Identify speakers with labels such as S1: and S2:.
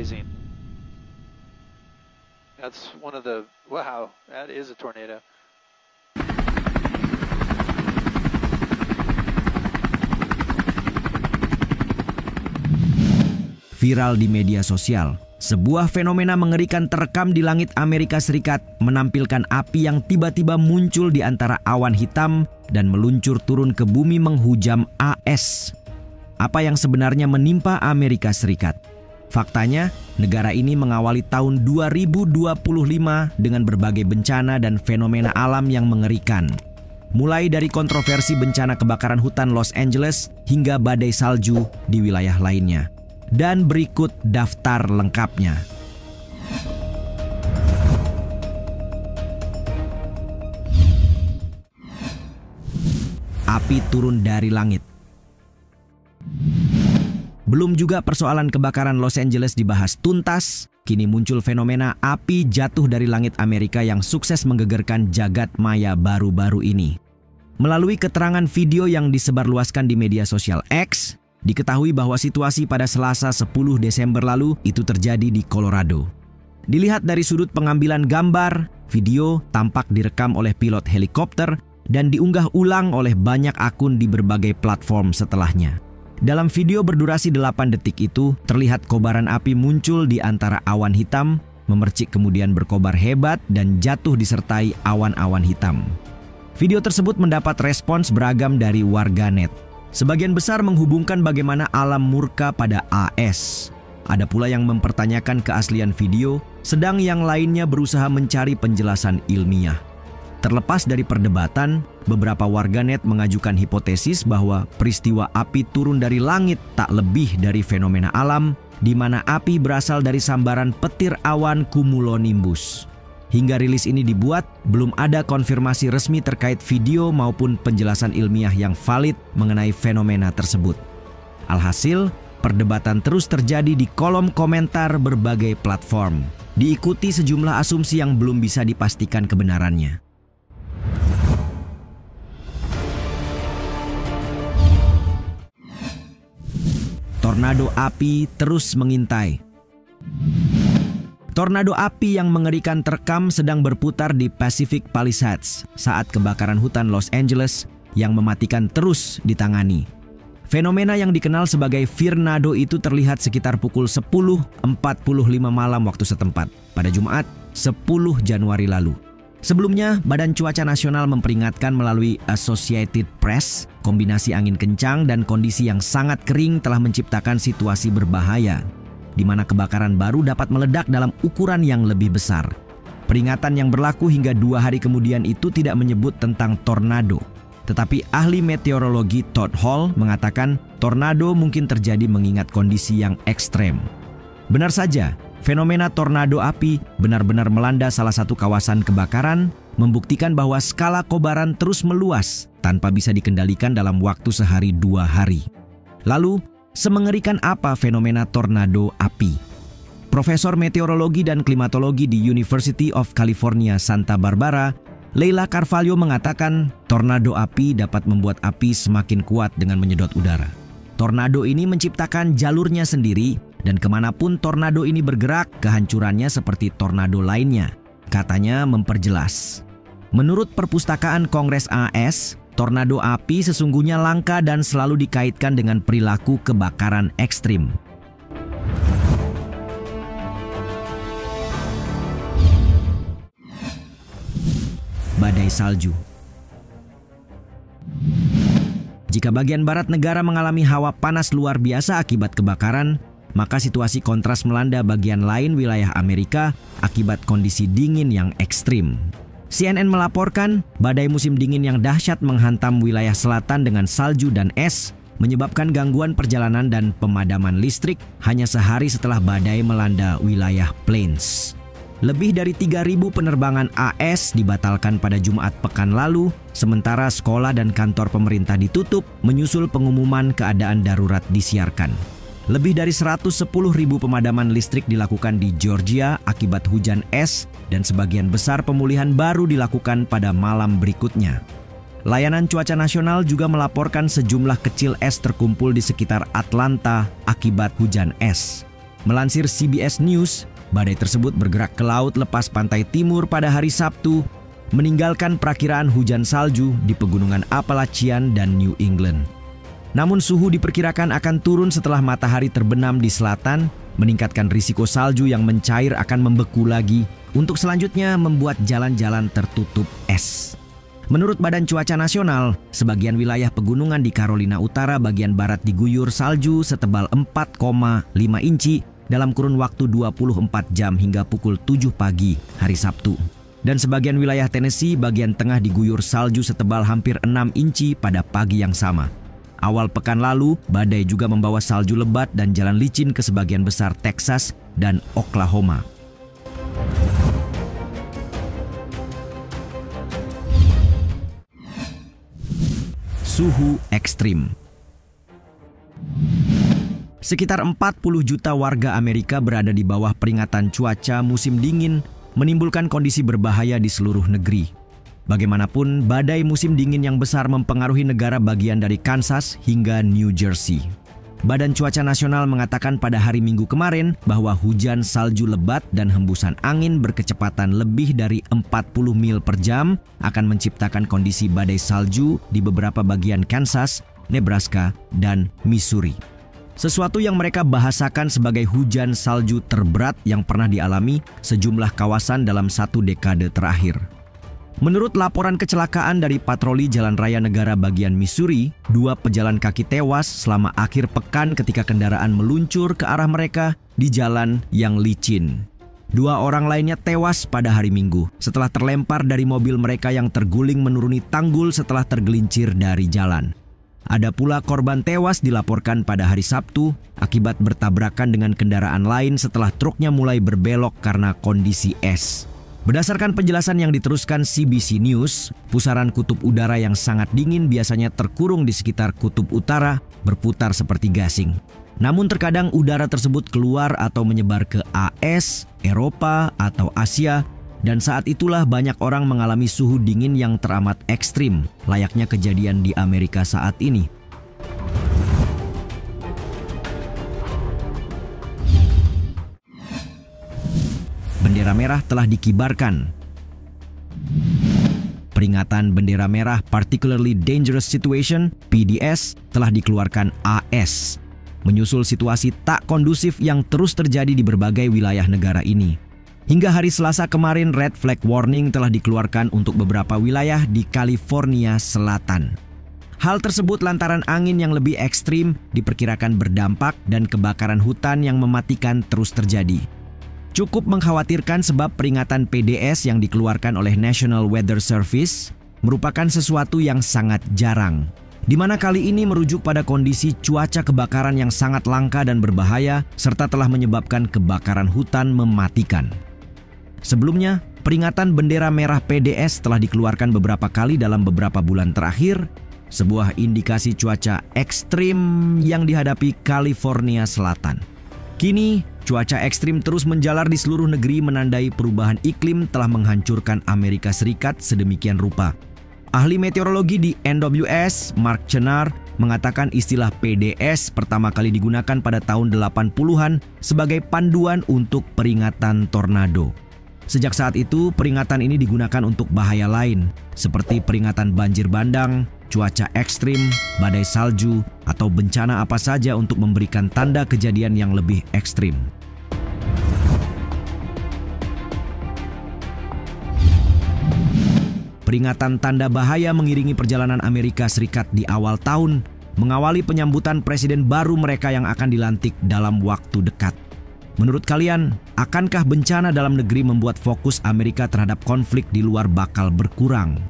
S1: amazing. That's one of the, wow, that is a tornado.
S2: Viral di media sosial, sebuah fenomena mengerikan terekam di langit Amerika Serikat menampilkan api yang tiba-tiba muncul di antara awan hitam dan meluncur turun ke bumi menghujam AS. Apa yang sebenarnya menimpa Amerika Serikat? Faktanya, negara ini mengawali tahun 2025 dengan berbagai bencana dan fenomena alam yang mengerikan. Mulai dari kontroversi bencana kebakaran hutan Los Angeles hingga badai salju di wilayah lainnya. Dan berikut daftar lengkapnya. Api turun dari langit. Belum juga persoalan kebakaran Los Angeles dibahas tuntas, kini muncul fenomena api jatuh dari langit Amerika yang sukses menggegerkan jagat maya baru-baru ini. Melalui keterangan video yang disebarluaskan di media sosial X, diketahui bahwa situasi pada Selasa 10 Desember lalu itu terjadi di Colorado. Dilihat dari sudut pengambilan gambar, video tampak direkam oleh pilot helikopter dan diunggah ulang oleh banyak akun di berbagai platform setelahnya. Dalam video berdurasi 8 detik itu, terlihat kobaran api muncul di antara awan hitam, memercik kemudian berkobar hebat dan jatuh disertai awan-awan hitam. Video tersebut mendapat respons beragam dari warganet. Sebagian besar menghubungkan bagaimana alam murka pada AS. Ada pula yang mempertanyakan keaslian video, sedang yang lainnya berusaha mencari penjelasan ilmiah. Terlepas dari perdebatan, beberapa warganet mengajukan hipotesis bahwa peristiwa api turun dari langit tak lebih dari fenomena alam, di mana api berasal dari sambaran petir awan cumulonimbus. Hingga rilis ini dibuat, belum ada konfirmasi resmi terkait video maupun penjelasan ilmiah yang valid mengenai fenomena tersebut. Alhasil, perdebatan terus terjadi di kolom komentar berbagai platform. Diikuti sejumlah asumsi yang belum bisa dipastikan kebenarannya. Tornado api terus mengintai. Tornado api yang mengerikan terekam sedang berputar di Pacific Palisades saat kebakaran hutan Los Angeles yang mematikan terus ditangani. Fenomena yang dikenal sebagai Virnado itu terlihat sekitar pukul 10.45 malam waktu setempat pada Jumat 10 Januari lalu. Sebelumnya, Badan Cuaca Nasional memperingatkan melalui Associated Press, kombinasi angin kencang dan kondisi yang sangat kering telah menciptakan situasi berbahaya, di mana kebakaran baru dapat meledak dalam ukuran yang lebih besar. Peringatan yang berlaku hingga 2 hari kemudian itu tidak menyebut tentang tornado. Tetapi ahli meteorologi Todd Hall mengatakan tornado mungkin terjadi mengingat kondisi yang ekstrem. Benar saja, fenomena tornado api benar-benar melanda salah satu kawasan kebakaran, membuktikan bahwa skala kobaran terus meluas tanpa bisa dikendalikan dalam waktu sehari 2 hari. Lalu, semengerikan apa fenomena tornado api? Profesor Meteorologi dan Klimatologi di University of California, Santa Barbara, Leila Carvalho mengatakan tornado api dapat membuat api semakin kuat dengan menyedot udara. Tornado ini menciptakan jalurnya sendiri dan kemanapun tornado ini bergerak, kehancurannya seperti tornado lainnya, katanya memperjelas. Menurut Perpustakaan Kongres AS, tornado api sesungguhnya langka dan selalu dikaitkan dengan perilaku kebakaran ekstrim. Badai salju. Jika bagian barat negara mengalami hawa panas luar biasa akibat kebakaran, maka situasi kontras melanda bagian lain wilayah Amerika akibat kondisi dingin yang ekstrim. CNN melaporkan badai musim dingin yang dahsyat menghantam wilayah selatan dengan salju dan es, menyebabkan gangguan perjalanan dan pemadaman listrik hanya sehari setelah badai melanda wilayah Plains. Lebih dari 3.000 penerbangan AS dibatalkan pada Jumat pekan lalu, sementara sekolah dan kantor pemerintah ditutup menyusul pengumuman keadaan darurat disiarkan. Lebih dari 110.000 pemadaman listrik dilakukan di Georgia akibat hujan es dan sebagian besar pemulihan baru dilakukan pada malam berikutnya. Layanan Cuaca Nasional juga melaporkan sejumlah kecil es terkumpul di sekitar Atlanta akibat hujan es. Melansir CBS News, badai tersebut bergerak ke laut lepas pantai timur pada hari Sabtu, meninggalkan perakiraan hujan salju di pegunungan Appalachian dan New England. Namun suhu diperkirakan akan turun setelah matahari terbenam di selatan, meningkatkan risiko salju yang mencair akan membeku lagi untuk selanjutnya membuat jalan-jalan tertutup es. Menurut Badan Cuaca Nasional, sebagian wilayah pegunungan di Carolina Utara bagian barat diguyur salju setebal 4,5 inci dalam kurun waktu 24 jam hingga pukul 7 pagi hari Sabtu. Dan sebagian wilayah Tennessee bagian tengah diguyur salju setebal hampir 6 inci pada pagi yang sama. Awal pekan lalu, badai juga membawa salju lebat dan jalan licin ke sebagian besar Texas dan Oklahoma. Suhu ekstrim. Sekitar 40 juta warga Amerika berada di bawah peringatan cuaca musim dingin, menimbulkan kondisi berbahaya di seluruh negeri. Bagaimanapun, badai musim dingin yang besar mempengaruhi negara bagian dari Kansas hingga New Jersey. Badan Cuaca Nasional mengatakan pada hari Minggu kemarin bahwa hujan salju lebat dan hembusan angin berkecepatan lebih dari 40 mil per jam akan menciptakan kondisi badai salju di beberapa bagian Kansas, Nebraska, dan Missouri. Sesuatu yang mereka bahasakan sebagai hujan salju terberat yang pernah dialami sejumlah kawasan dalam 1 dekade terakhir. Menurut laporan kecelakaan dari patroli jalan raya negara bagian Missouri, 2 pejalan kaki tewas selama akhir pekan ketika kendaraan meluncur ke arah mereka di jalan yang licin. 2 orang lainnya tewas pada hari Minggu setelah terlempar dari mobil mereka yang terguling menuruni tanggul setelah tergelincir dari jalan. Ada pula korban tewas dilaporkan pada hari Sabtu akibat bertabrakan dengan kendaraan lain setelah truknya mulai berbelok karena kondisi es. Berdasarkan penjelasan yang diteruskan CBC News, pusaran kutub udara yang sangat dingin biasanya terkurung di sekitar kutub utara, berputar seperti gasing. Namun terkadang udara tersebut keluar atau menyebar ke AS, Eropa, atau Asia, dan saat itulah banyak orang mengalami suhu dingin yang teramat ekstrim, layaknya kejadian di Amerika saat ini. Bendera merah telah dikibarkan. Peringatan bendera merah Particularly Dangerous Situation (PDS) telah dikeluarkan AS, menyusul situasi tak kondusif yang terus terjadi di berbagai wilayah negara ini. Hingga hari Selasa kemarin, Red Flag Warning telah dikeluarkan untuk beberapa wilayah di California Selatan. Hal tersebut lantaran angin yang lebih ekstrim diperkirakan berdampak dan kebakaran hutan yang mematikan terus terjadi. Cukup mengkhawatirkan sebab peringatan PDS yang dikeluarkan oleh National Weather Service merupakan sesuatu yang sangat jarang, di mana kali ini merujuk pada kondisi cuaca kebakaran yang sangat langka dan berbahaya serta telah menyebabkan kebakaran hutan mematikan. Sebelumnya, peringatan bendera merah PDS telah dikeluarkan beberapa kali dalam beberapa bulan terakhir, sebuah indikasi cuaca ekstrim yang dihadapi California Selatan. Kini, cuaca ekstrim terus menjalar di seluruh negeri menandai perubahan iklim telah menghancurkan Amerika Serikat sedemikian rupa. Ahli meteorologi di NWS, Mark Chenar, mengatakan istilah PDS pertama kali digunakan pada tahun 80-an sebagai panduan untuk peringatan tornado. Sejak saat itu, peringatan ini digunakan untuk bahaya lain, seperti peringatan banjir bandang, cuaca ekstrim, badai salju, atau bencana apa saja untuk memberikan tanda kejadian yang lebih ekstrim. Peringatan tanda bahaya mengiringi perjalanan Amerika Serikat di awal tahun, mengawali penyambutan presiden baru mereka yang akan dilantik dalam waktu dekat. Menurut kalian, akankah bencana dalam negeri membuat fokus Amerika terhadap konflik di luar bakal berkurang?